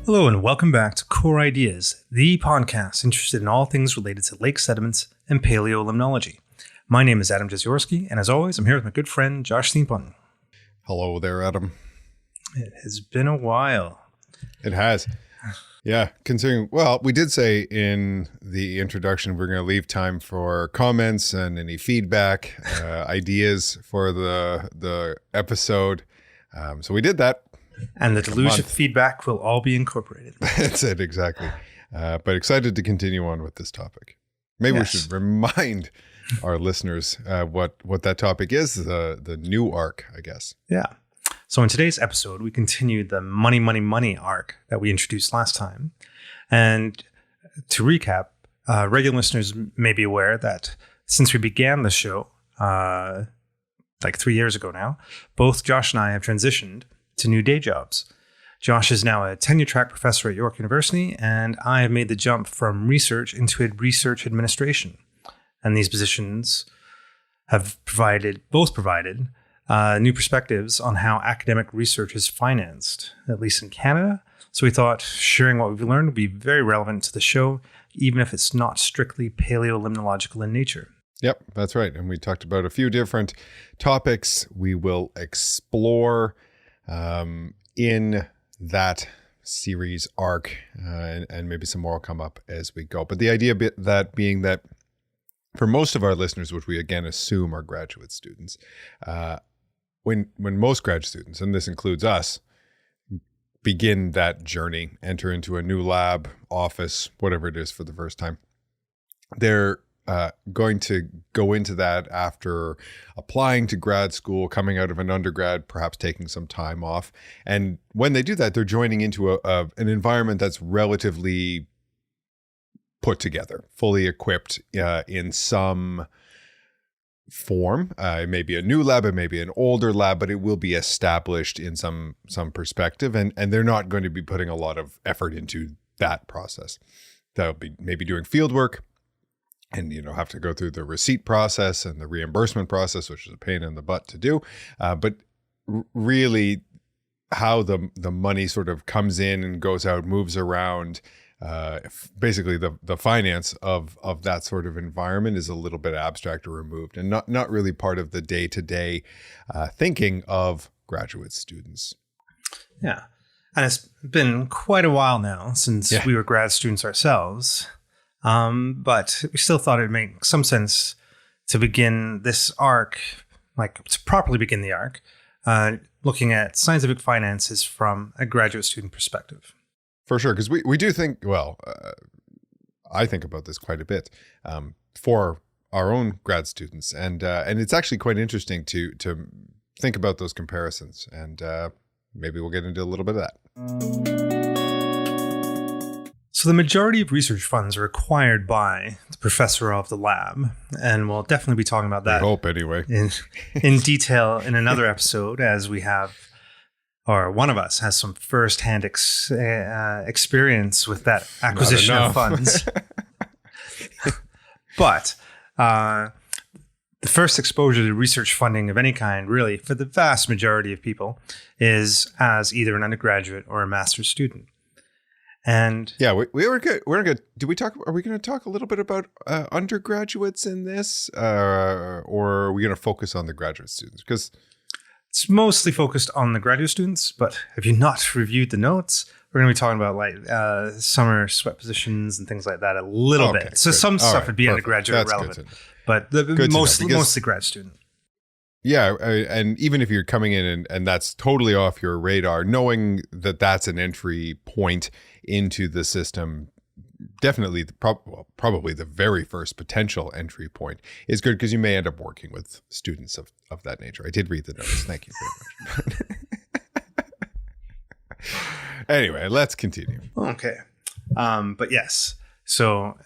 Hello and welcome back to Core Ideas, the podcast interested in all things related to lake sediments and paleolimnology. My name is Adam Jeziorsky, and as always, I'm here with my good friend Josh Steampunton. Hello there, Adam. It has been a while. It has. Yeah, considering, well, we did say in the introduction we're going to leave time for comments and any feedback, ideas for the episode. So we did that. And the deluge of feedback will all be incorporated. That's it, exactly. But excited to continue on with this topic. Maybe we should remind our listeners what that topic is, the new arc, I guess. Yeah. So in today's episode, we continue the money, money, money arc that we introduced last time. And to recap, regular listeners may be aware that since we began the show, like 3 years ago now, both Josh and I have transitioned to new day jobs. Josh is now a tenure-track professor at York University, and I have made the jump from research into research administration. And these positions have both provided new perspectives on how academic research is financed, at least in Canada. So we thought sharing what we've learned would be very relevant to the show, even if it's not strictly paleolimnological in nature. Yep, that's right. And we talked about a few different topics we will explore in that series arc, and maybe some more will come up as we go. But the idea being that for most of our listeners, which we again assume are graduate students, when most grad students, and this includes us, begin that journey, enter into a new lab, office, whatever it is for the first time, they're going to go into that after applying to grad school, coming out of an undergrad, perhaps taking some time off. And when they do that, they're joining into an environment that's relatively put together, fully equipped in some form. It may be a new lab, it may be an older lab, but it will be established in some perspective. And they're not going to be putting a lot of effort into that process. They'll be maybe doing field work, and have to go through the receipt process and the reimbursement process, which is a pain in the butt to do. But really, how the money sort of comes in and goes out, moves around, basically the finance of that sort of environment is a little bit abstract or removed, and not really part of the day-to-day thinking of graduate students. Yeah, and it's been quite a while now since we were grad students ourselves. But we still thought it'd make some sense to begin this arc, like to properly begin the arc, looking at scientific finances from a graduate student perspective. For sure, because we do think, I think about this quite a bit for our own grad students, and it's actually quite interesting to think about those comparisons, and maybe we'll get into a little bit of that. So the majority of research funds are acquired by the professor of the lab, and we'll definitely be talking about that. I hope, anyway. in detail in another episode, as we have, or one of us has some first-hand experience with that acquisition of funds. But the first exposure to research funding of any kind, really, for the vast majority of people, is as either an undergraduate or a master's student. And yeah, we were good. Are we going to talk a little bit about undergraduates in this, or are we going to focus on the graduate students? Because it's mostly focused on the graduate students. But if you've not reviewed the notes, we're going to be talking about like summer sweat positions and things like that a little bit. So some stuff would be undergraduate relevant, but mostly grad student. Yeah, and even if you're coming in and that's totally off your radar, knowing that that's an entry point into the system, definitely, probably the very first potential entry point is good, because you may end up working with students of that nature. I did read the notes. Thank you very much. Anyway, let's continue. Okay. But yes, so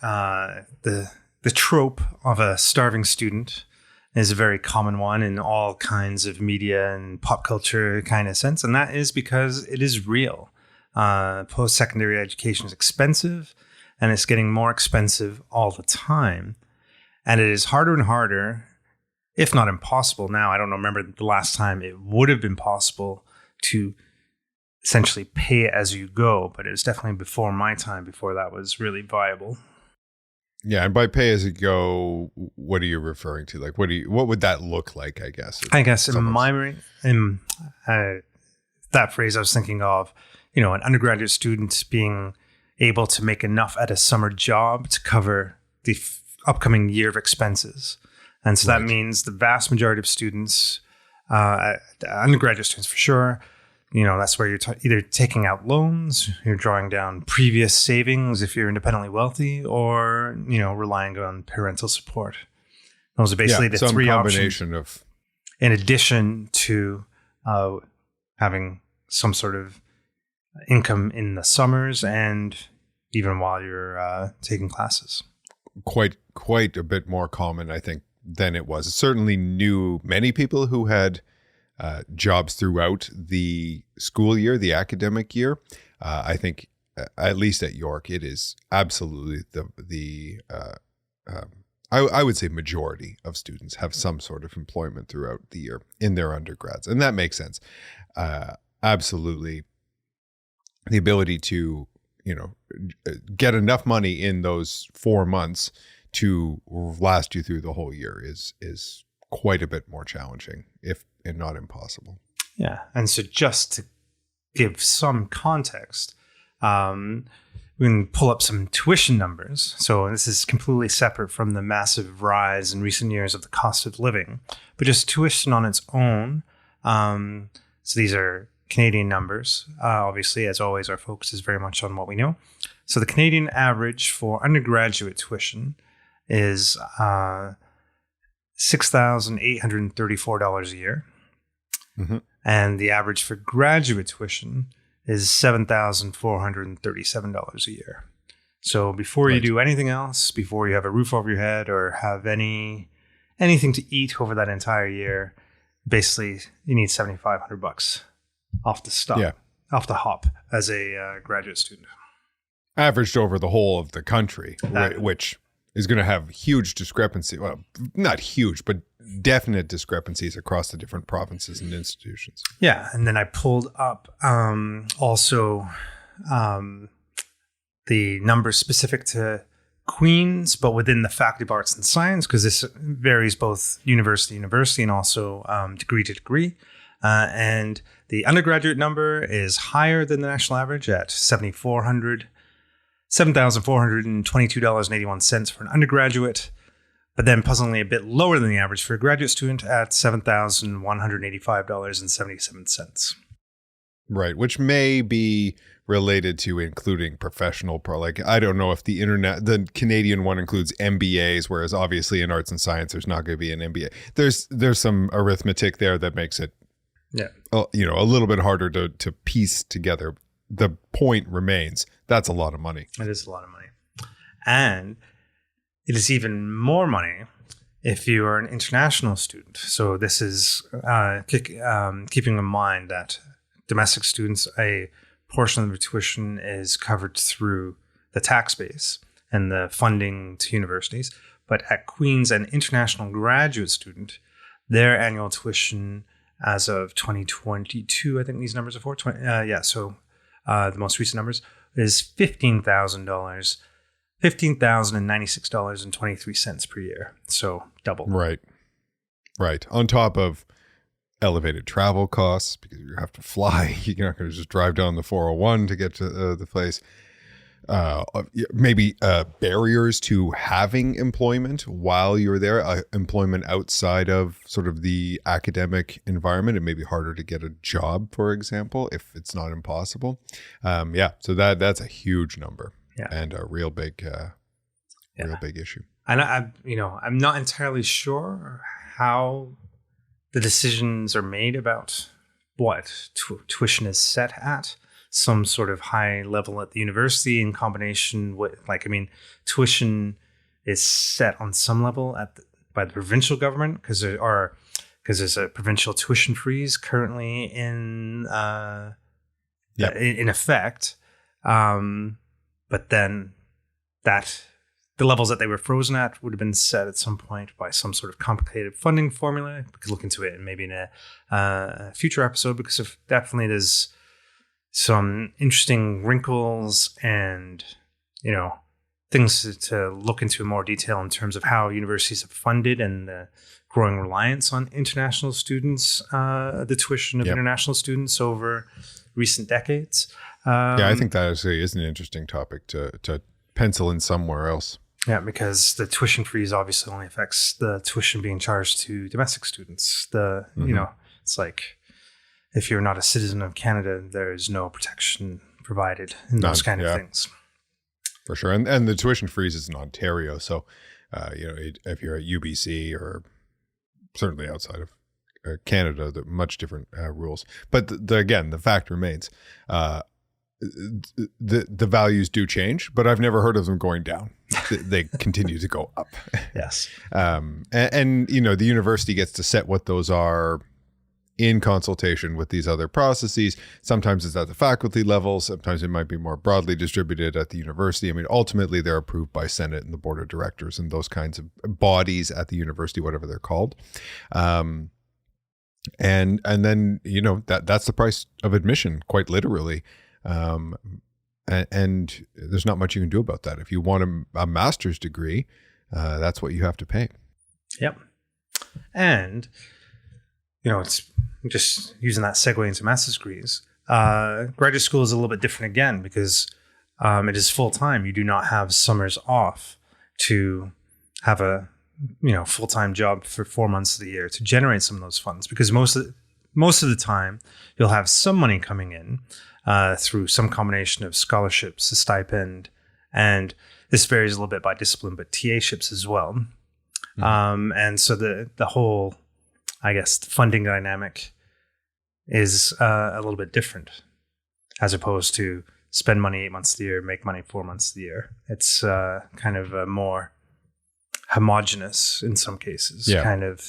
the trope of a starving student is a very common one in all kinds of media and pop culture kind of sense. And that is because it is real. Post-secondary education is expensive, and it's getting more expensive all the time. And it is harder and harder, if not impossible now. I don't remember the last time it would have been possible to essentially pay as you go, but it was definitely before my time, before that was really viable. Yeah, and by pay as you go, what are you referring to? Like, what would that look like? I guess. In that phrase, I was thinking of, an undergraduate student being able to make enough at a summer job to cover the upcoming year of expenses, and so that means the vast majority of students, undergraduate students for sure. That's where you're either taking out loans, you're drawing down previous savings if you're independently wealthy, or, relying on parental support. Those are basically the three combination options. In addition to having some sort of income in the summers and even while you're taking classes. Quite a bit more common, I think, than it was. It certainly knew many people who had jobs throughout the school year, the academic year. I think, at least at York, it is absolutely I would say majority of students have some sort of employment throughout the year in their undergrads. And that makes sense. Absolutely. The ability to, get enough money in those 4 months to last you through the whole year is quite a bit more challenging, if and not impossible. Yeah. And so just to give some context, we can pull up some tuition numbers. So this is completely separate from the massive rise in recent years of the cost of living, but just tuition on its own. So these are Canadian numbers. Obviously, as always, our focus is very much on what we know. So the Canadian average for undergraduate tuition is $6,834 a year. Mm-hmm. And the average for graduate tuition is $7,437 a year. So before you do anything else, before you have a roof over your head or have anything to eat over that entire year, basically you need $7,500 off the hop as a graduate student. Averaged over the whole of the country, which is going to have huge discrepancy. Well, not huge, but definite discrepancies across the different provinces and institutions. Yeah. And then I pulled up also the numbers specific to Queen's, but within the Faculty of Arts and Science, because this varies both university to university and also degree to degree. And the undergraduate number is higher than the national average at $7,422.81 for an undergraduate, but then puzzlingly a bit lower than the average for a graduate student at $7,185.77. Right, which may be related to including professional I don't know if the Canadian one includes MBAs, whereas obviously in arts and science there's not going to be an MBA. There's some arithmetic there that makes it a little bit harder to piece together. The point remains, that's a lot of money. It is a lot of money. And it is even more money if you are an international student. So this is keeping in mind that domestic students, a portion of their tuition is covered through the tax base and the funding to universities. But at Queen's, an international graduate student, their annual tuition as of 2022, I think these numbers are for, the most recent numbers is $15,000, $15,096.23 per year. So double. Right. On top of elevated travel costs, because you have to fly. You're not going to just drive down the 401 to get to the place. Maybe barriers to having employment while you're there, employment outside of sort of the academic environment. It may be harder to get a job, for example, if it's not impossible. So that's a huge number and a real big issue. And I'm not entirely sure how the decisions are made about what tuition is set at. Some sort of high level at the university in combination with, tuition is set on some level by the provincial government because there's a provincial tuition freeze currently in effect. But then that the levels that they were frozen at would have been set at some point by some sort of complicated funding formula. We could look into it and maybe in a future episode, because if definitely there's some interesting wrinkles and, things to look into in more detail in terms of how universities have funded and the growing reliance on international students, the tuition of international students over recent decades. I think that actually is an interesting topic to pencil in somewhere else. Yeah, because the tuition freeze obviously only affects the tuition being charged to domestic students. It's like if you're not a citizen of Canada, there is no protection provided in those kind of things. For sure. And the tuition freeze is in Ontario. So, if you're at UBC or certainly outside of Canada, they're much different rules. But the fact remains, the values do change, but I've never heard of them going down. They continue to go up. Yes. And the university gets to set what those are in consultation with these other processes. Sometimes it's at the faculty level. Sometimes it might be more broadly distributed at the university. I mean, ultimately they're approved by Senate and the board of directors and those kinds of bodies at the university, whatever they're called. And then, that's the price of admission, quite literally. And there's not much you can do about that. If you want a master's degree, that's what you have to pay. Yep. And, it's just using that segue into master's degrees. Graduate school is a little bit different again because it is full-time. You do not have summers off to have a full-time job for 4 months of the year to generate some of those funds, because most of the time you'll have some money coming in through some combination of scholarships, a stipend, and this varies a little bit by discipline, but TA-ships as well. Mm-hmm. And so the whole, I guess, funding dynamic is a little bit different as opposed to spend money 8 months of the year, make money 4 months of the year. It's kind of a more homogenous, in some cases, kind of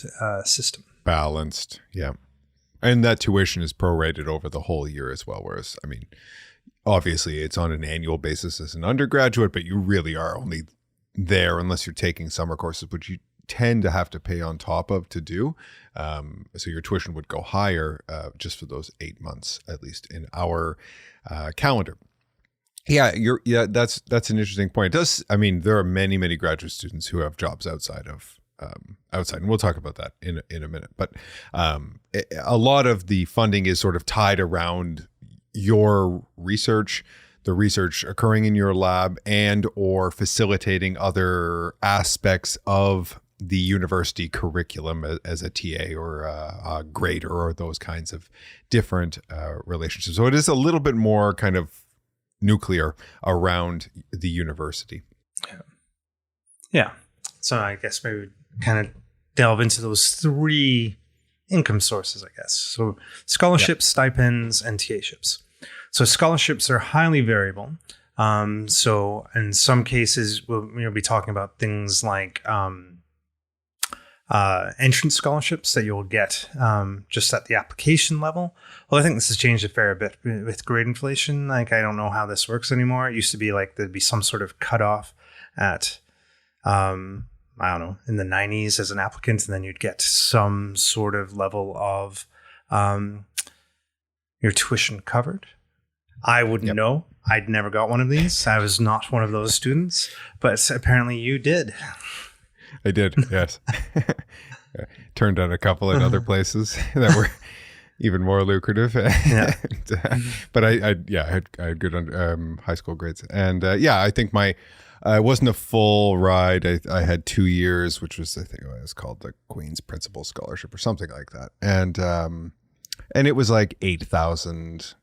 system. Balanced, yeah. And that tuition is prorated over the whole year as well. Whereas, I mean, obviously it's on an annual basis as an undergraduate, but you really are only there unless you're taking summer courses, which you tend to have to pay on top of to do. So your tuition would go higher just for those 8 months, at least in our calendar. Yeah, that's an interesting point. There are many, many graduate students who have jobs outside, and we'll talk about that in a minute. But a lot of the funding is sort of tied around your research, the research occurring in your lab, and or facilitating other aspects of the university curriculum as a TA or a grader or those kinds of different relationships. So it is a little bit more kind of nuclear around the university. Yeah. So I guess maybe we kind of delve into those three income sources, I guess. So scholarships, stipends, and TA-ships. So scholarships are highly variable. So in some cases, we'll be talking about things like entrance scholarships that you'll get just at the application level. Well, I think this has changed a fair bit with grade inflation. Like, I don't know how this works anymore. It used to be like there'd be some sort of cutoff at, I don't know, in the 90s as an applicant, and then you'd get some sort of level of your tuition covered. I wouldn't know. I'd never got one of these. I was not one of those students, but apparently you did. I did, yes. Turned out a couple in other places that were even more lucrative. Yeah. But I had good high school grades. And I think it wasn't a full ride. I had 2 years, which was, I think it was called the Queen's Principal Scholarship or something like that. And it was like 8,000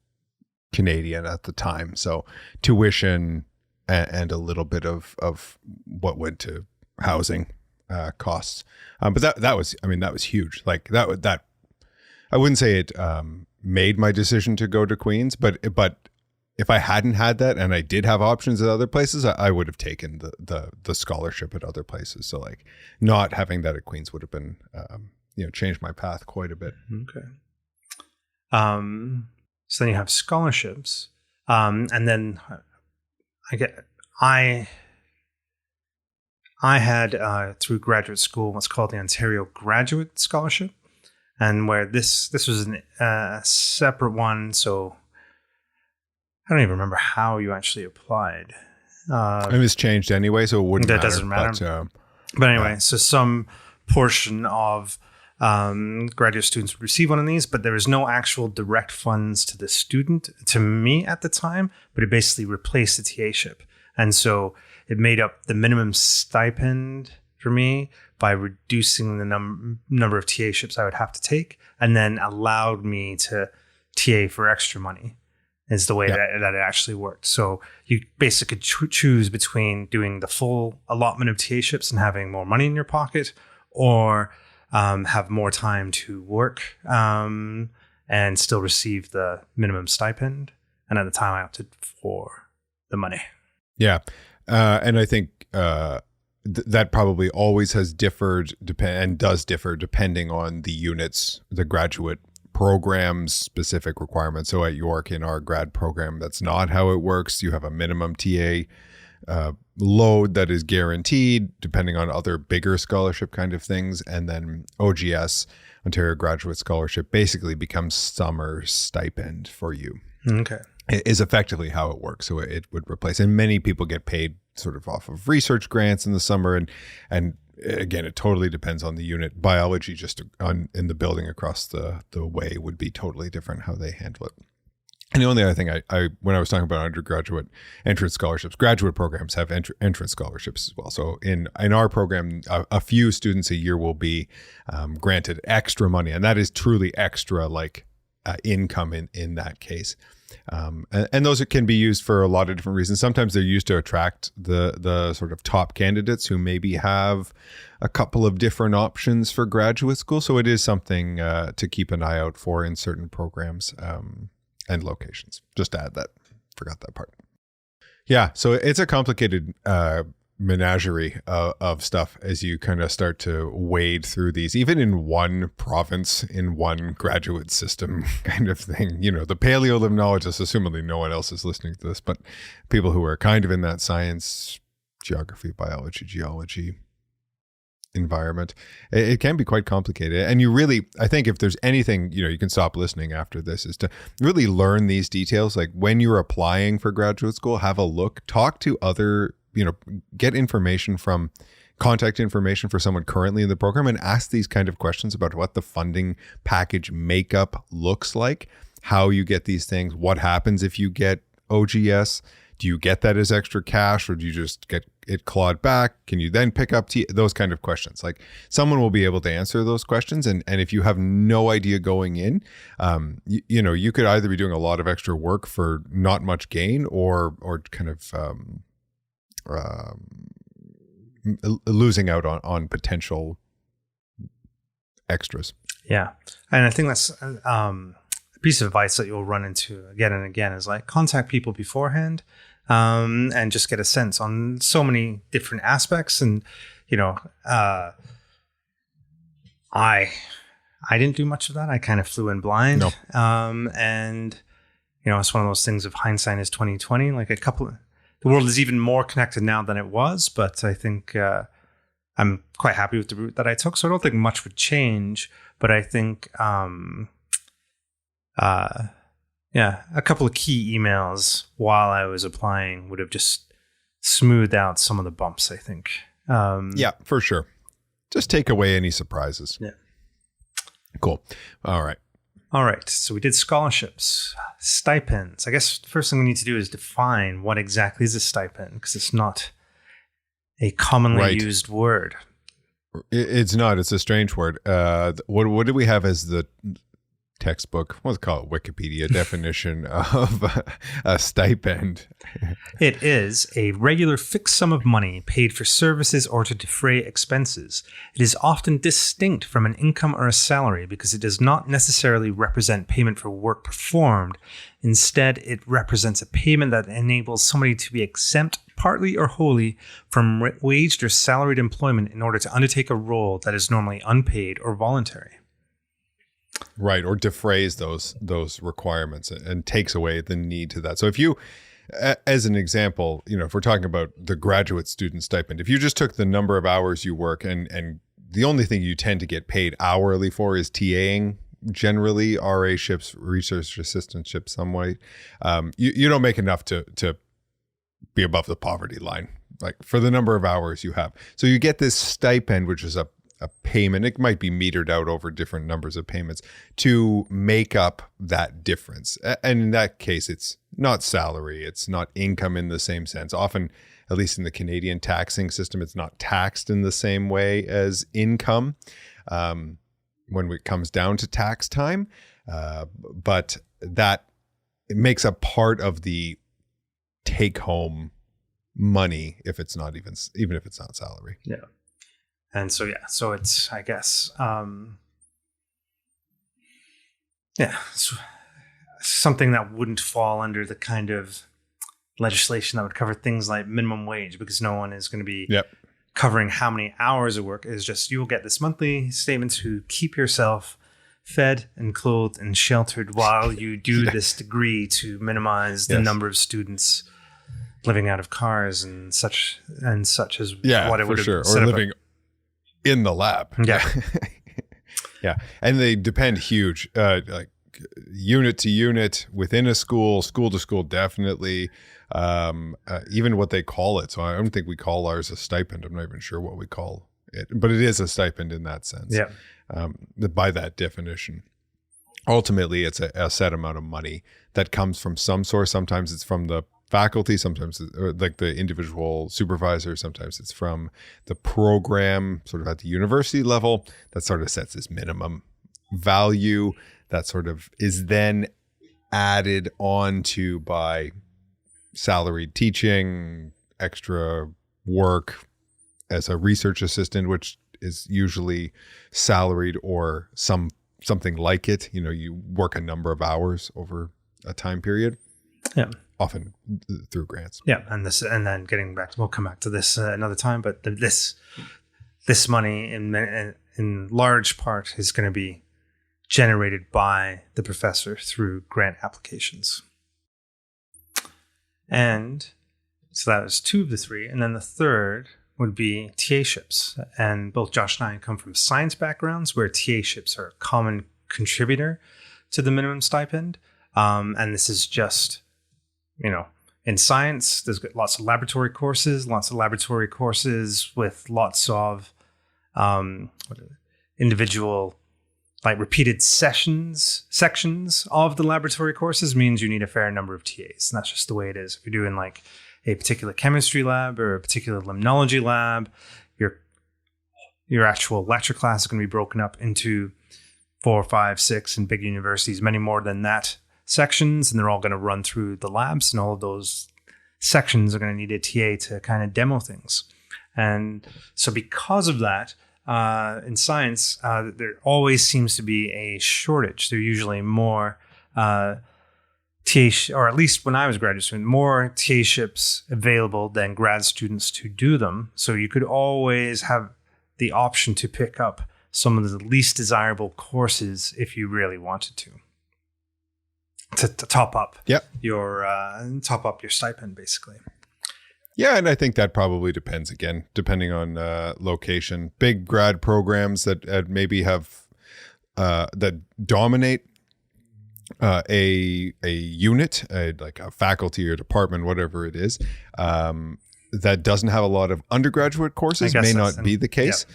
Canadian at the time. So tuition and a little bit of what went to housing costs. But that was huge. Like that I wouldn't say it made my decision to go to Queen's, but if I hadn't had that and I did have options at other places, I would have taken the scholarship at other places. So like not having that at Queen's would have been changed my path quite a bit. Okay. So then you have scholarships, and then I had through graduate school what's called the Ontario Graduate Scholarship, and where this was a separate one. So I don't even remember how you actually applied. And it's changed anyway, so it wouldn't that matter. doesn't matter. But anyway, so some portion of graduate students would receive one of these, but there was no actual direct funds to the student, to me at the time, but it basically replaced the TA-ship. And so it made up the minimum stipend for me by reducing the number of TA-ships I would have to take, and then allowed me to TA for extra money is the way that it actually worked. So you basically choose between doing the full allotment of TA-ships and having more money in your pocket, or have more time to work and still receive the minimum stipend. And at the time, I opted for the money. Yeah. And I think that probably always has differed and does differ depending on the units, the graduate program's specific requirements. So at York, in our grad program, that's not how it works. You have a minimum TA load that is guaranteed depending on other bigger scholarship kind of things. And then OGS, Ontario Graduate Scholarship, basically becomes summer stipend for you. Okay. It is effectively how it works. So it would replace, and many people get paid sort of off of research grants in the summer. And again, it totally depends on the unit. Biology just in the building across the way would be totally different how they handle it. And the only other thing I when I was talking about undergraduate entrance scholarships, graduate programs have entrance scholarships as well. So in our program, a few students a year will be granted extra money, and that is truly extra, like income in that case. And those can be used for a lot of different reasons. Sometimes they're used to attract the sort of top candidates who maybe have a couple of different options for graduate school. So it is something to keep an eye out for in certain programs and locations. Just to add that. Forgot that part. Yeah, so it's a complicated menagerie of stuff as you kind of start to wade through these, even in one province, in one graduate system kind of thing. You know, the paleolimnologists, assumingly no one else is listening to this, but people who are kind of in that science, geography, biology, geology environment, it can be quite complicated. And you really, I think if there's anything, you can stop listening after this, is to really learn these details. Like when you're applying for graduate school, have a look, talk to other, get contact information for someone currently in the program, and ask these kind of questions about what the funding package makeup looks like, how you get these things, what happens if you get OGS. Do you get that as extra cash, or do you just get it clawed back? Can you then pick up those kind of questions? Like someone will be able to answer those questions. And if you have no idea going in, you could either be doing a lot of extra work for not much gain, or kind of losing out on potential extras. Yeah. And I think that's a piece of advice that you'll run into again and again is like contact people beforehand. And just get a sense on so many different aspects. And, I didn't do much of that. I kind of flew in blind. No. And, it's one of those things of hindsight is 2020. Like the world is even more connected now than it was. But I think I'm quite happy with the route that I took. So I don't think much would change. But I think a couple of key emails while I was applying would have just smoothed out some of the bumps, I think. Yeah, for sure. Just take away any surprises. Yeah. Cool. All right. So we did scholarships, stipends. I guess the first thing we need to do is define what exactly is a stipend, because it's not a commonly used word. It's not. It's a strange word. What do we have as the textbook, let's call it Wikipedia definition of a stipend? It is a regular fixed sum of money paid for services or to defray expenses. It is often distinct from an income or a salary because it does not necessarily represent payment for work performed. Instead, it represents a payment that enables somebody to be exempt partly or wholly from waged or salaried employment in order to undertake a role that is normally unpaid or voluntary. Right, or defrays those requirements and takes away the need to that. So if you, As an example, if we're talking about the graduate student stipend, if you just took the number of hours you work and the only thing you tend to get paid hourly for is TAing, generally RA-ships, research assistantships, some way, you don't make enough to be above the poverty line, like for the number of hours you have. So you get this stipend, which is a payment. It might be metered out over different numbers of payments to make up that difference. And in that case, it's not salary. It's not income in the same sense. Often, at least in the Canadian taxing system, it's not taxed in the same way as income when it comes down to tax time. But that it makes up part of the take home money if it's not even if it's not salary. Yeah. And so it's, I guess, it's something that wouldn't fall under the kind of legislation that would cover things like minimum wage, because no one is going to be covering how many hours of work. Is just, you'll get this monthly statement to keep yourself fed and clothed and sheltered while you do this degree to minimize the number of students living out of cars and such as what it would have or living in the lab. Yeah. And they depend huge, like unit to unit within a school to school, definitely. Even what they call it. So I don't think we call ours a stipend. I'm not even sure what we call it, but it is a stipend in that sense. Yeah. By that definition. Ultimately, it's a set amount of money that comes from some source. Sometimes it's from the faculty, sometimes like the individual supervisor, sometimes it's from the program sort of at the university level that sort of sets this minimum value that sort of is then added on to by salaried teaching, extra work as a research assistant, which is usually salaried or something like it. You work a number of hours over a time period. Yeah. Often through grants. Yeah, and then getting back, we'll come back to this another time. But this money in large part is going to be generated by the professor through grant applications. And so that was two of the three, and then the third would be TA-ships. And both Josh and I come from science backgrounds where TA-ships are a common contributor to the minimum stipend, and this is just. In science, there's lots of laboratory courses with lots of individual, like repeated sections of the laboratory courses means you need a fair number of TAs. And that's just the way it is. If you're doing like a particular chemistry lab or a particular limnology lab, your actual lecture class is going to be broken up into 4, 5, 6 in big universities, many more than that. Sections, and they're all going to run through the labs, and all of those sections are going to need a TA to kind of demo things. And so because of that, in science, there always seems to be a shortage. There are usually more TA, or at least when I was a graduate student, more TA-ships available than grad students to do them. So you could always have the option to pick up some of the least desirable courses if you really wanted to top up your stipend, basically. Yeah, and I think that probably depends, again, depending on location. Big grad programs that maybe have that dominate a unit, like a faculty or department, whatever it is, that doesn't have a lot of undergraduate courses may not be the case.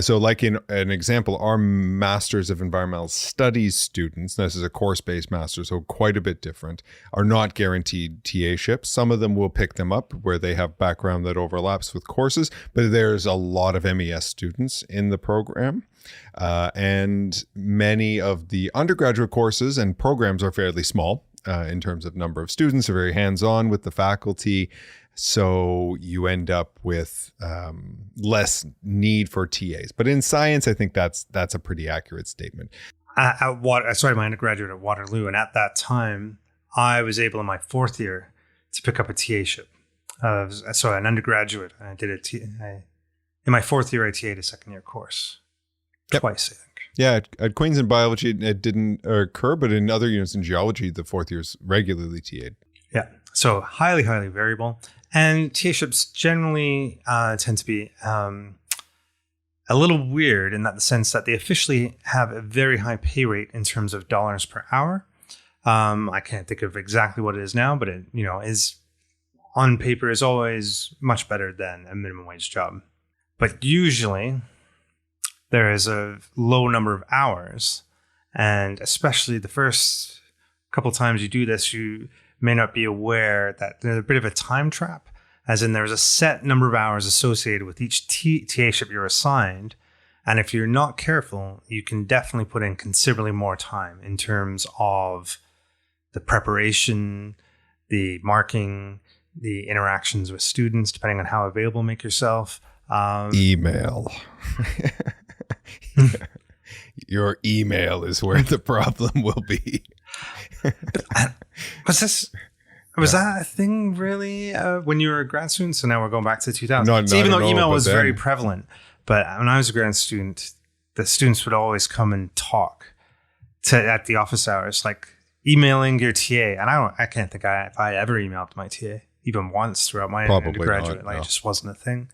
So like in an example, our Masters of Environmental Studies students, this is a course-based master, so quite a bit different, are not guaranteed TA-ships. Some of them will pick them up where they have background that overlaps with courses, but there's a lot of MES students in the program. And many of the undergraduate courses and programs are fairly small in terms of number of students, are very hands-on with the faculty. So you end up with less need for TAs. But in science, I think that's a pretty accurate statement. I started my undergraduate at Waterloo, and at that time, I was able in my fourth year to pick up a TA-ship. So an undergraduate, I did in my fourth year, I TA'd a second-year course twice, I think. Yeah, at Queen's in biology, it didn't occur, but in other units in geology, the fourth year's regularly TA'd. Yeah. So highly, highly variable. And TA-ships generally tend to be a little weird in that the sense that they officially have a very high pay rate in terms of dollars per hour. I can't think of exactly what it is now, but it, is on paper is always much better than a minimum wage job. But usually there is a low number of hours, and especially the first couple times you do this, you may not be aware that there's a bit of a time trap, as in there's a set number of hours associated with each TA ship you're assigned. And if you're not careful, you can definitely put in considerably more time in terms of the preparation, the marking, the interactions with students, depending on how available you make yourself. Email. Your email is where the problem will be. Was that a thing really when you were a grad student? So now we're going back to 2000. No, so even though know, email was then, very prevalent, but when I was a grad student, the students would always come and talk at the office hours, like emailing your TA. And I can't think if I ever emailed my TA even once throughout my undergraduate. No. It just wasn't a thing.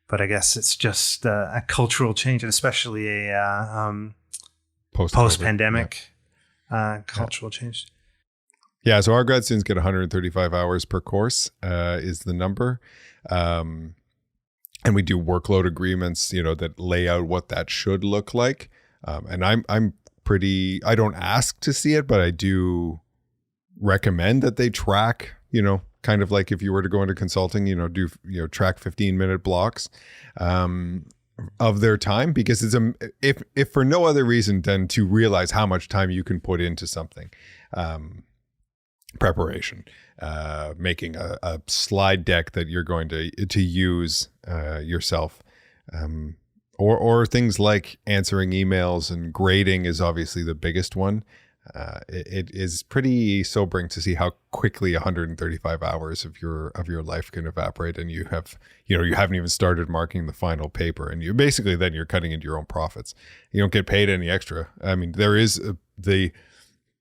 But I guess it's just a cultural change, and especially a post-pandemic cultural change. Yeah, so our grad students get 135 hours per course is the number. And we do workload agreements, that lay out what that should look like. And I'm pretty, I don't ask to see it, but I do recommend that they track, kind of like if you were to go into consulting, do track 15-minute blocks of their time, because it's if for no other reason than to realize how much time you can put into something. Preparation, making a slide deck that you're going to use yourself, or things like answering emails, and grading is obviously the biggest one. It is pretty sobering to see how quickly 135 hours of your life can evaporate, and you haven't even started marking the final paper, and you basically then you're cutting into your own profits. You don't get paid any extra. I mean, there is the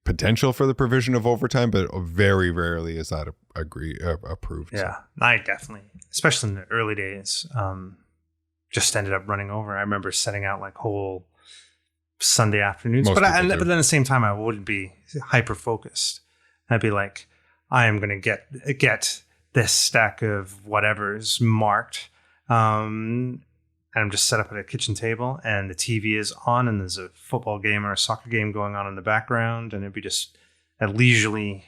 potential for the provision of overtime, but very rarely is that approved. Yeah, so. I definitely, especially in the early days, just ended up running over. I remember setting out like whole Sunday afternoons, but then at the same time, I wouldn't be hyper focused. I'd be like, I am going to get this stack of whatever's marked. And I'm just set up at a kitchen table, and the TV is on, and there's a football game or a soccer game going on in the background, and it'd be just a leisurely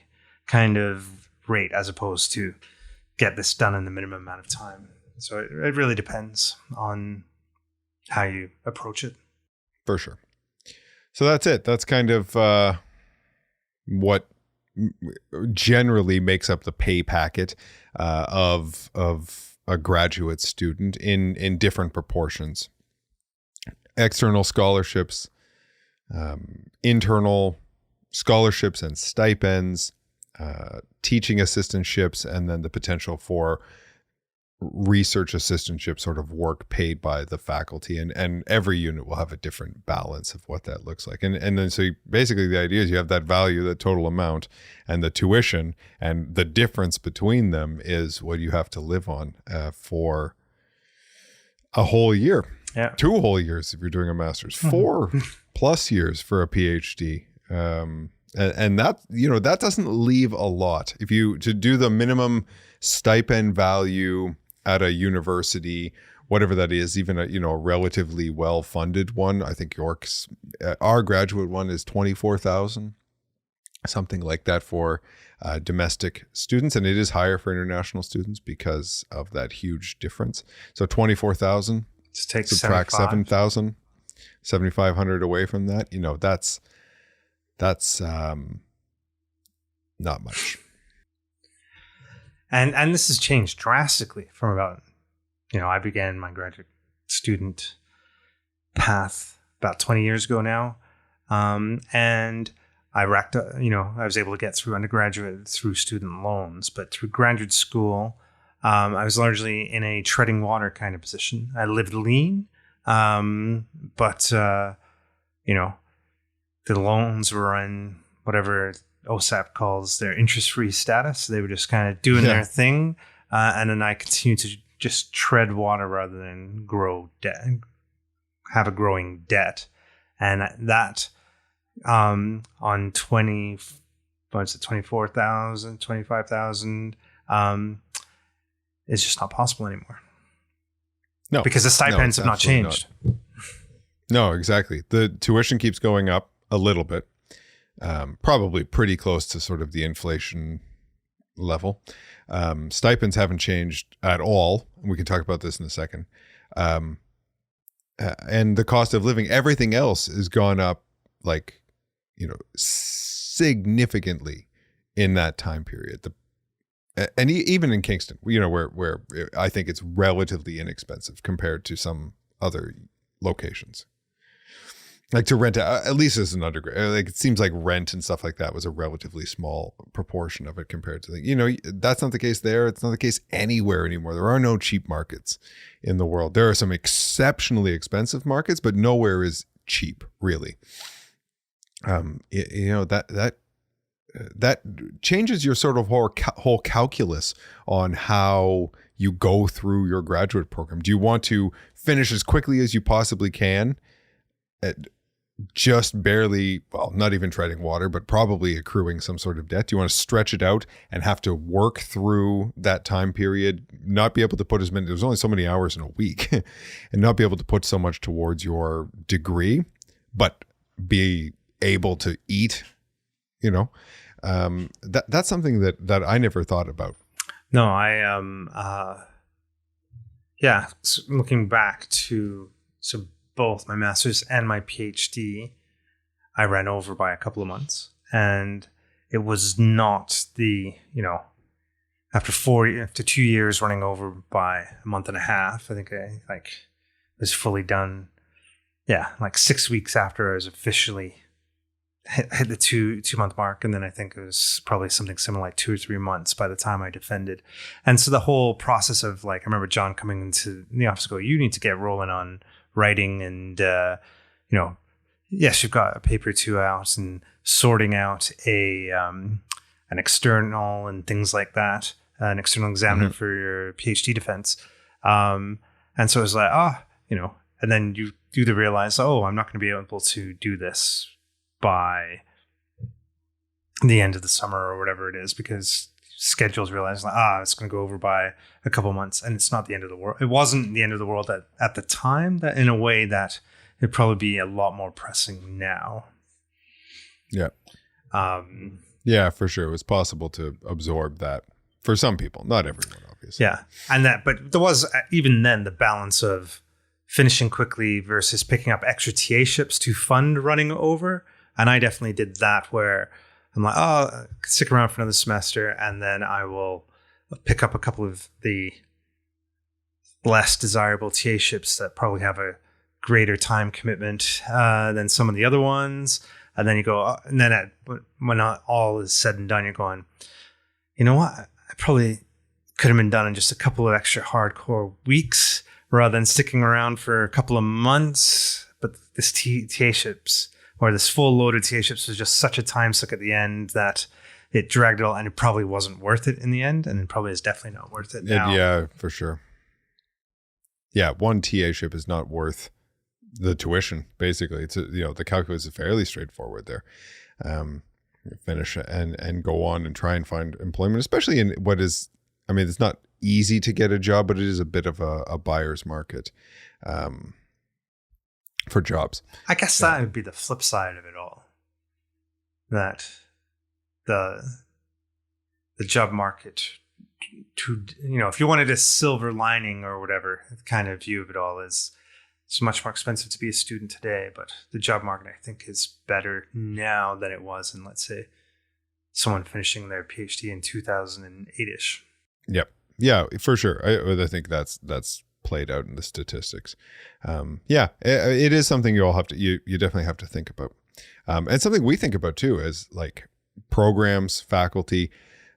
kind of rate, as opposed to get this done in the minimum amount of time. So it really depends on how you approach it. For sure. So that's it. That's kind of what generally makes up the pay packet of a graduate student in different proportions. External scholarships, internal scholarships and stipends, teaching assistantships, and then the potential for research assistantship sort of work paid by the faculty, and every unit will have a different balance of what that looks like, and then so basically the idea is you have that value, that total amount, and the tuition, and the difference between them is what you have to live on for a whole year, 2 whole years if you're doing a master's, 4+ years for a PhD, and that that doesn't leave a lot. If you to do the minimum stipend value at a university, whatever that is, even a relatively well-funded one. I think York's, our graduate one is $24,000, something like that for domestic students, and it is higher for international students because of that huge difference. So $24,000, subtract 7,000, 7,500 away from that. That's not much. And this has changed drastically from about, I began my graduate student path about 20 years ago now. And I racked up, I was able to get through undergraduate through student loans, but through graduate school, I was largely in a treading water kind of position. I lived lean, but, the loans were in whatever OSAP calls their interest-free status. They were just kind of doing their thing. And then I continued to just tread water rather than grow debt, have a growing debt. And that on 24,000, 25,000 is just not possible anymore. No, because the stipends have not changed. No, exactly. The tuition keeps going up a little bit, probably pretty close to sort of the inflation level. Stipends haven't changed at all. We can talk about this in a second. And the cost of living, everything else has gone up like, significantly in that time period. And even in Kingston, where I think it's relatively inexpensive compared to some other locations. Like to rent, at least as an undergrad, like it seems like rent and stuff like that was a relatively small proportion of it compared to that's not the case there. It's not the case anywhere anymore. There are no cheap markets in the world. There are some exceptionally expensive markets, but nowhere is cheap, really. That changes your sort of whole calculus on how you go through your graduate program. Do you want to finish as quickly as you possibly can at just barely, well, not even treading water, but probably accruing some sort of debt? Do you want to stretch it out and have to work through that time period, not be able to put as many, there's only so many hours in a week, and not be able to put so much towards your degree, but be able to eat, that's something that I never thought about. No, looking back to both my master's and my PhD, I ran over by a couple of months, and it was not after 2 years running over by a month and a half, I think I was fully done. Yeah, like 6 weeks after I was officially hit the 2 month mark, and then I think it was probably something similar like 2 or 3 months by the time I defended. And so the whole process of I remember John coming into the office and go, you need to get rolling on writing, and yes, you've got a paper or two out, and sorting out an external and things like that, an external examiner for your PhD defense. And so it was like, and then you do realize, I'm not going to be able to do this by the end of the summer or whatever it is, because schedules realize it's going to go over by a couple months, and it's not the end of the world. It wasn't the end of the world at the time, that in a way that it'd probably be a lot more pressing now. Yeah. Yeah, for sure. It was possible to absorb that for some people, not everyone, obviously. Yeah. But there was even then the balance of finishing quickly versus picking up extra TA ships to fund running over. And I definitely did that, where I'm like, stick around for another semester, and then I will pick up a couple of the less desirable TA ships that probably have a greater time commitment than some of the other ones. And then you go, and then when all is said and done, you're going, you know what? I probably could have been done in just a couple of extra hardcore weeks rather than sticking around for a couple of months. But this TA ships, or this full loaded TA ships, was just such a time suck at the end that it dragged it all, and it probably wasn't worth it in the end, and it probably is definitely not worth it now. Yeah, for sure. Yeah, one TA ship is not worth the tuition, basically. It's the calculus is fairly straightforward there. Finish and go on and try and find employment, especially in what is, it's not easy to get a job, but it is a bit of a buyer's market. For jobs. I guess that would be the flip side of it all. That the job market, if you wanted a silver lining or whatever kind of view of it all, is it's much more expensive to be a student today, but the job market, I think, is better now than it was in, let's say, someone finishing their PhD in 2008-ish. Yep. Yeah, for sure. I think that's played out in the statistics. It is something you all have to, you definitely have to think about. And something we think about too is like programs, faculty,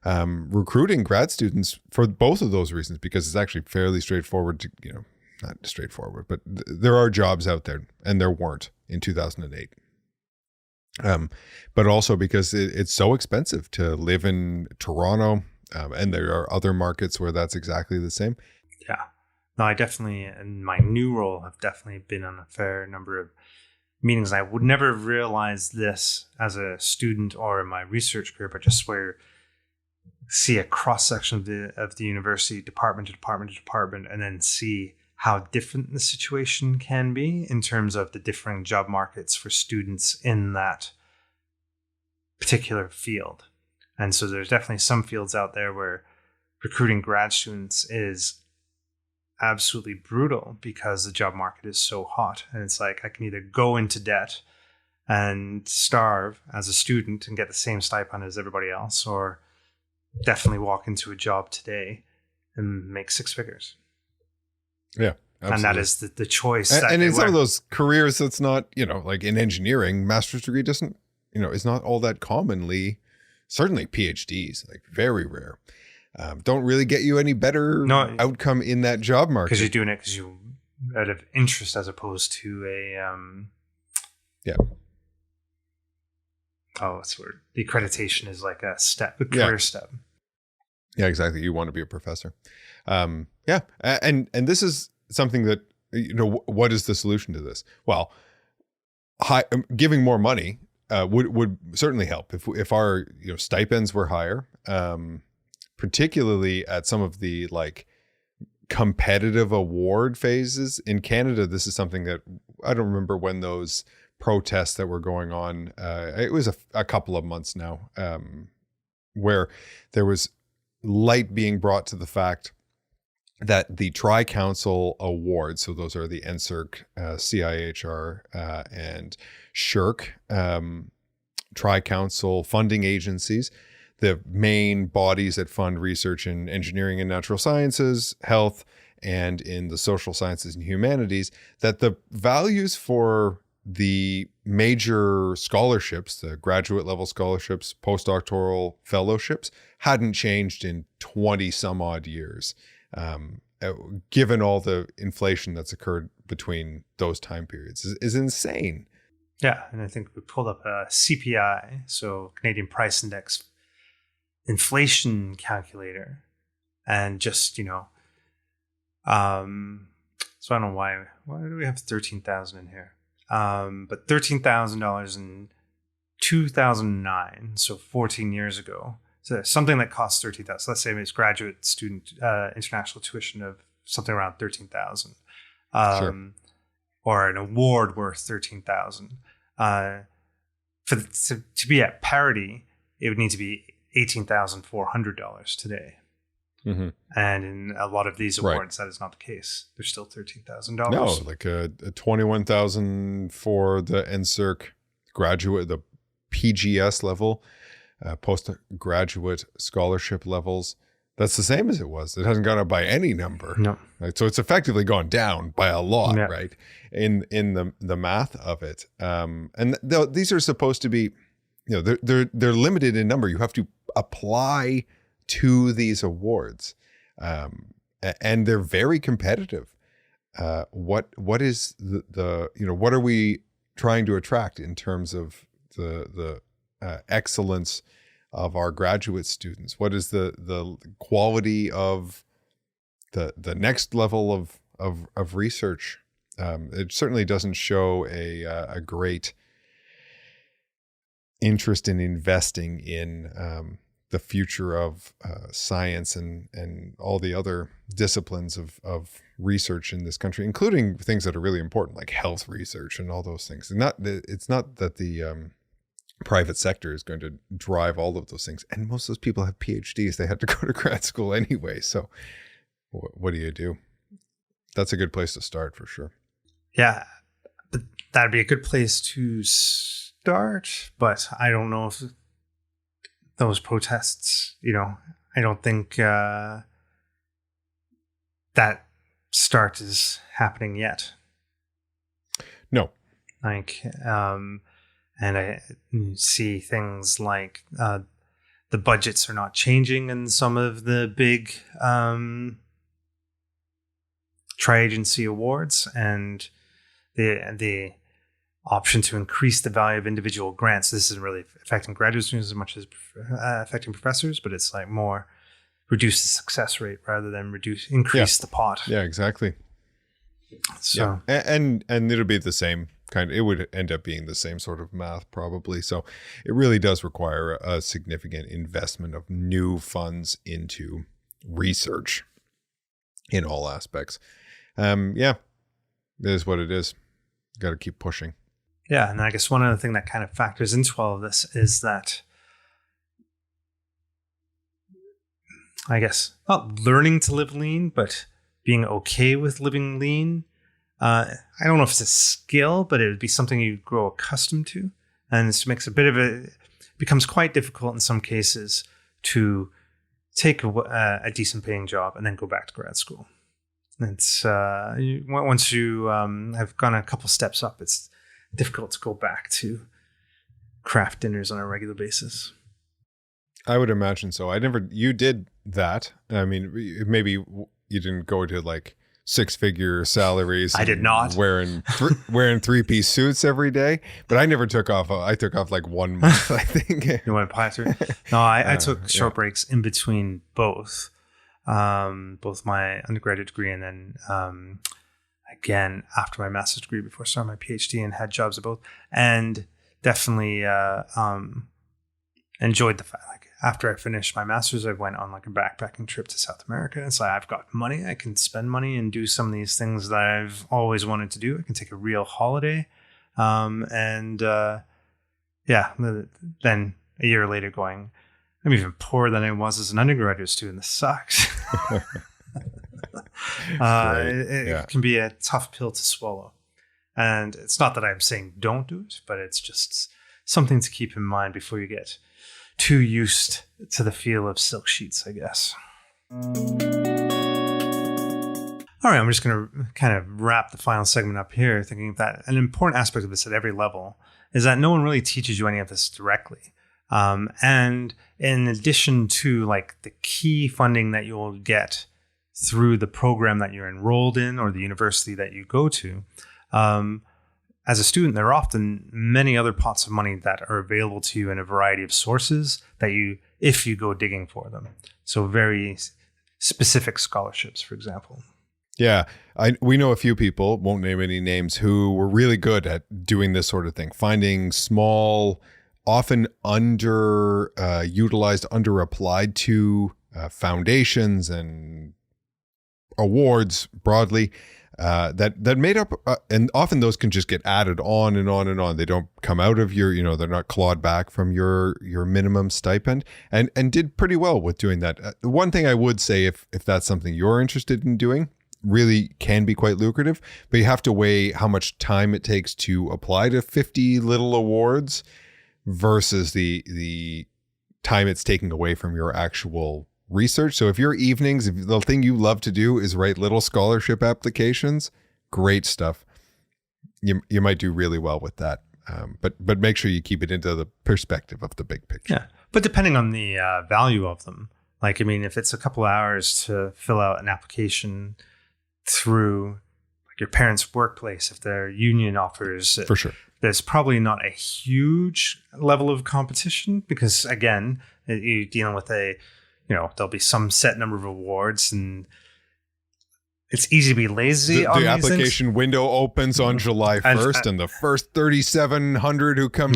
recruiting grad students for both of those reasons, because it's actually fairly straightforward to, not straightforward, but there are jobs out there, and there weren't in 2008. But also because it's so expensive to live in Toronto, and there are other markets where that's exactly the same. Yeah. No, I definitely, in my new role, have definitely been on a fair number of meetings. I would never have realized this as a student or in my research career, but just where see a cross section of the university, department to department to department, and then see how different the situation can be in terms of the differing job markets for students in that particular field. And so there's definitely some fields out there where recruiting grad students is absolutely brutal because the job market is so hot. And it's like, I can either go into debt and starve as a student and get the same stipend as everybody else, or definitely walk into a job today and make six figures. Yeah, absolutely. And that is the choice. And in some of those careers, that's not, like in engineering, master's degree doesn't, is not all that commonly. Certainly PhDs, like very rare. Don't really get you any better outcome in that job market. Because you're doing it because you out of interest as opposed to a what's the word? The accreditation is like a career step. Yeah, exactly. You want to be a professor. And this is something that, what is the solution to this? Well, giving more money would certainly help if our stipends were higher, particularly at some of the like competitive award phases. In Canada, this is something that I don't remember when those protests that were going on. It was a couple of months now, where there was light being brought to the fact that the Tri-Council Awards, so those are the NSERC, CIHR, and SSHRC, Tri-Council funding agencies, the main bodies that fund research in engineering and natural sciences, health, and in the social sciences and humanities, that the values for the major scholarships, the graduate level scholarships, postdoctoral fellowships, hadn't changed in 20 some odd years, given all the inflation that's occurred between those time periods is insane. Yeah. And I think we pulled up a CPI, so Canadian Price Index inflation calculator, and just, so I don't know why do we have 13,000 in here? But $13,000 in 2009, so 14 years ago. So something that costs 13,000. So let's say it's graduate student international tuition of something around 13,000, Sure. or an award worth 13,000. To be at parity, it would need to be $18,400 today. Mm-hmm. And in a lot of these awards, that is not the case. They're still $13,000. No, like a $21,000 for the NSERC graduate, the PGS level, postgraduate scholarship levels. That's the same as it was. It hasn't gone up by any number. No. Right? So it's effectively gone down by a lot, right? In the math of it. And these are supposed to be, they're limited in number. You have to apply to these awards, and they're very competitive. What is the what are we trying to attract in terms of the excellence of our graduate students? What is the quality of the next level of research? It certainly doesn't show a great interest in investing in the future of science and all the other disciplines of research in this country, including things that are really important, like health research and all those things. And it's not that the private sector is going to drive all of those things. And most of those people have PhDs. They had to go to grad school anyway. So what do you do? That's a good place to start for sure. Yeah, but that'd be a good place to start. But I don't know if those protests, I don't think that start is happening yet. No. And I see things like the budgets are not changing in some of the big tri-agency awards, and the option to increase the value of individual grants. This isn't really affecting graduate students as much as affecting professors, but it's like more reduce the success rate rather than increase the pot. Yeah, exactly. So and it'll be the same kind. It would end up being the same sort of math probably. So it really does require a significant investment of new funds into research in all aspects. It is what it is. Got to keep pushing. Yeah, and I guess one other thing that kind of factors into all of this is that, I guess, not learning to live lean, but being okay with living lean. I don't know if it's a skill, but it would be something you grow accustomed to. And this makes becomes quite difficult in some cases to take a decent paying job and then go back to grad school. It's once you have gone a couple steps up, it's difficult to go back to craft dinners on a regular basis. I would imagine so. You did that. I mean, maybe you didn't go to like 6-figure salaries. I did not. Wearing 3-piece suits every day, but I never took off. I took off like 1 month, I think. You went apply through? No, I took short breaks in between both my undergraduate degree and then again after my master's degree before starting my PhD, and had jobs at both, and definitely enjoyed the fact, like, after I finished my master's, I went on like a backpacking trip to South America. It's like, I've got money, I can spend money and do some of these things that I've always wanted to do. I can take a real holiday. Then a year later going, I'm even poorer than I was as an undergraduate student. This sucks. It can be a tough pill to swallow. And it's not that I'm saying don't do it, but it's just something to keep in mind before you get too used to the feel of silk sheets, I guess. All right, I'm just going to kind of wrap the final segment up here, thinking that an important aspect of this at every level is that no one really teaches you any of this directly. And in addition to like the key funding that you'll get through the program that you're enrolled in or the university that you go to, as a student, there are often many other pots of money that are available to you in a variety of sources if you go digging for them. So very specific scholarships, for example. Yeah, we know a few people, won't name any names, who were really good at doing this sort of thing, finding small, often underutilized, underapplied to foundations and awards broadly. That made up, and often those can just get added on and on and on. They don't come out of your, they're not clawed back from your minimum stipend, and did pretty well with doing that. One thing I would say, if that's something you're interested in doing, really can be quite lucrative, but you have to weigh how much time it takes to apply to 50 little awards versus the time it's taking away from your actual research. So if your evenings, if the thing you love to do is write little scholarship applications, great stuff. You might do really well with that. But make sure you keep it into the perspective of the big picture. Yeah, but depending on the value of them, like, I mean, if it's a couple hours to fill out an application through like your parents' workplace, if their union offers, for sure, there's probably not a huge level of competition because, again, you're dealing with there'll be some set number of awards, and it's easy to be lazy on the these application things. Window opens on July 1st, and the first 3,700 who come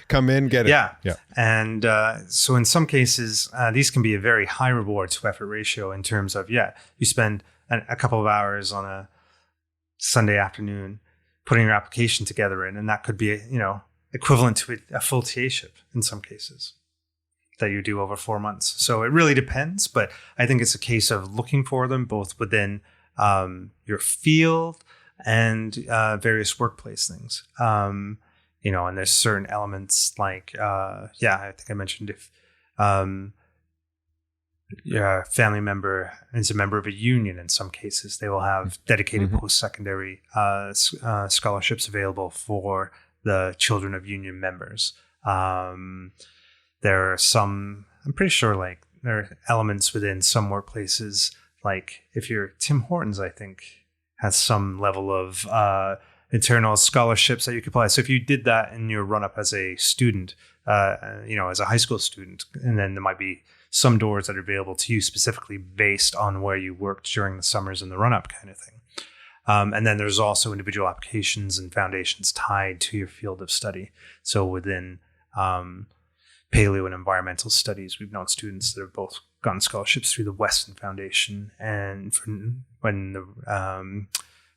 come in, get it. Yeah. And so in some cases, these can be a very high reward to effort ratio in terms of, you spend a couple of hours on a Sunday afternoon putting your application together and that could be, equivalent to a full TA-ship in some cases that you do over 4 months. So it really depends, but I think it's a case of looking for them both within your field and various workplace things. And there's certain elements like, I think I mentioned if your family member is a member of a union, in some cases, they will have dedicated post-secondary scholarships available for the children of union members. There are some, I'm pretty sure, like there are elements within some workplaces, like if you're Tim Hortons, I think, has some level of internal scholarships that you could apply. So if you did that in your run up as a student, as a high school student, and then there might be some doors that are available to you specifically based on where you worked during the summers in the run up kind of thing. And then there's also individual applications and foundations tied to your field of study. So within paleo and environmental studies, we've known students that have both gotten scholarships through the Weston Foundation and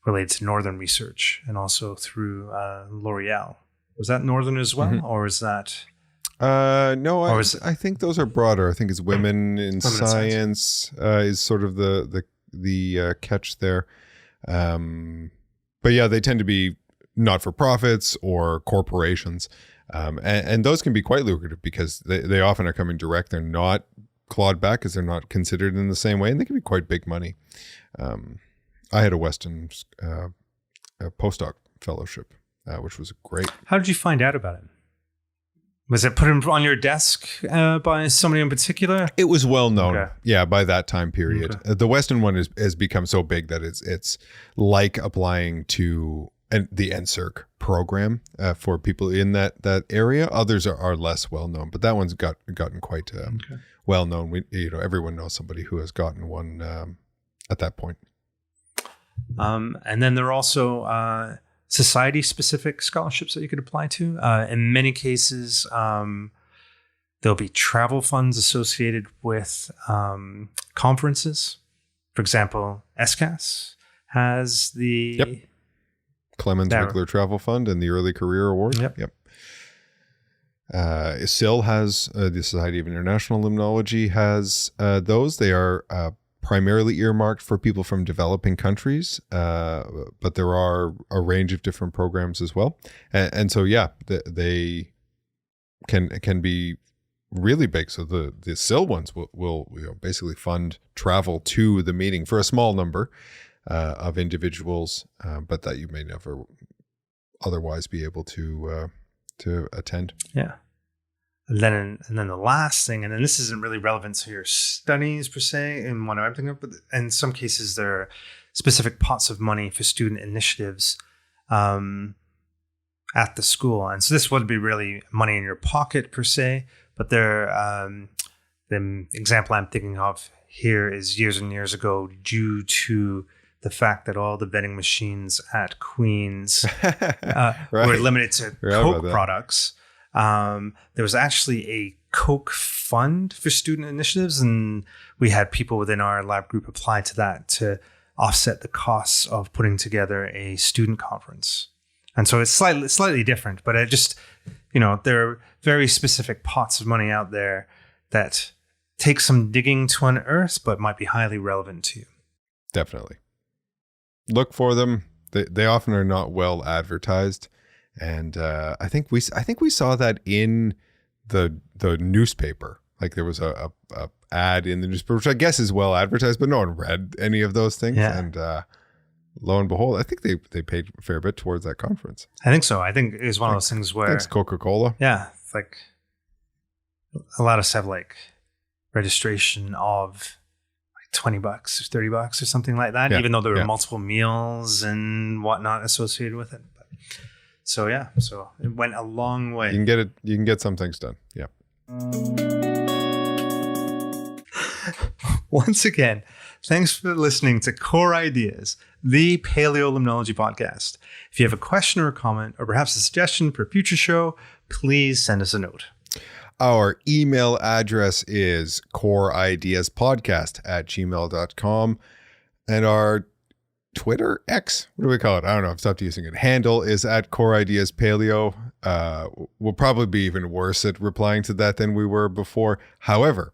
related to Northern research, and also through L'Oreal. Was that Northern as well, or is that? No, I think those are broader. I think it's women in science is sort of the catch there. But yeah, they tend to be not-for-profits or corporations. And those can be quite lucrative because they often are coming direct. They're not clawed back because they're not considered in the same way, and they can be quite big money. I had a Weston a postdoc fellowship, which was great. How did you find out about it? Was it put on your desk by somebody in particular? It was well known, by that time period. Okay. The Weston one has become so big that it's like applying to the NSERC program for people in that area. Others are less well known, but that one's gotten quite well known. Everyone knows somebody who has gotten one at that point. And then there are also society-specific scholarships that you could apply to. In many cases, there'll be travel funds associated with conferences. For example, SCAS has the Clemens Regular Travel Fund and the Early Career Award. Yep. SIL has the Society of International Limnology has those. They are primarily earmarked for people from developing countries, but there are a range of different programs as well. And so, they can be really big. So the SIL ones will basically fund travel to the meeting for a small number of individuals, but that you may never otherwise be able to attend. Yeah. And then the last thing, and then this isn't really relevant to your studies per se, in what I'm thinking of, but in some cases there are specific pots of money for student initiatives at the school. And so this wouldn't be really money in your pocket per se, but the example I'm thinking of here is years and years ago, due to the fact that all the vending machines at Queen's were limited to Coke products. There was actually a Coke fund for student initiatives, and we had people within our lab group apply to that to offset the costs of putting together a student conference. And so it's slightly different, but it just, there are very specific pots of money out there that take some digging to unearth, but might be highly relevant to you. Definitely. Look for them. They often are not well advertised. And I think we saw that in the newspaper. Like there was a ad in the newspaper, which I guess is well advertised, but no one read any of those things. Yeah. And lo and behold, I think they paid a fair bit towards that conference. I think so. I think it was one of those things where thanks Coca-Cola. Yeah, it's like a lot of stuff like registration of $20 or $30 or something like that, even though there were multiple meals and whatnot associated with it. So it went a long way. You can get some things done. Yeah. Once again, thanks for listening to Core Ideas, the Paleolimnology podcast. If you have a question or a comment, or perhaps a suggestion for a future show, please send us a note. Our email address is coreideaspodcast@gmail.com. And our Twitter, X, what do we call it? I don't know. I've stopped using it. Handle is @coreideaspaleo. We'll probably be even worse at replying to that than we were before. However,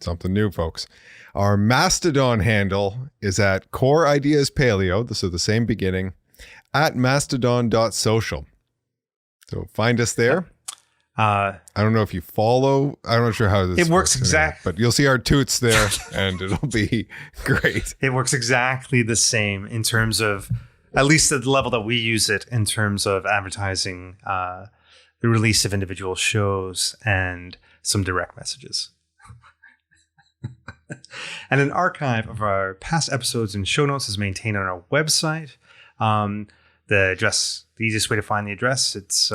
something new, folks. Our Mastodon handle is @coreideaspaleo, so the same beginning, @mastodon.social. So find us there. I don't know if you follow. I'm not sure how this works exactly, but you'll see our toots there, and it'll be great. It works exactly the same in terms of, at least at the level that we use it, in terms of advertising the release of individual shows and some direct messages. And an archive of our past episodes and show notes is maintained on our website. The address, the easiest way to find the address, it's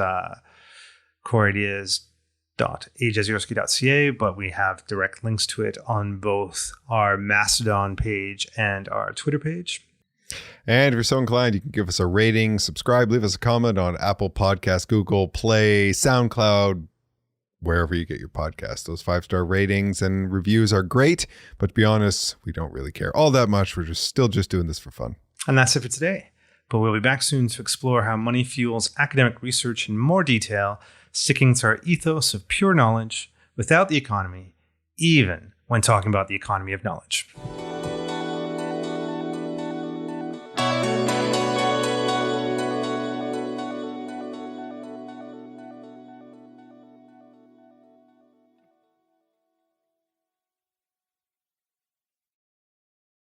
coreideas.ageazyorsky.ca, but we have direct links to it on both our Mastodon page and our Twitter page. And if you're so inclined, you can give us a rating, subscribe, leave us a comment on Apple Podcasts, Google Play, SoundCloud, wherever you get your podcast. Those 5-star ratings and reviews are great, but to be honest, we don't really care all that much. We're still just doing this for fun. And that's it for today. But we'll be back soon to explore how money fuels academic research in more detail, sticking to our ethos of pure knowledge without the economy, even when talking about the economy of knowledge.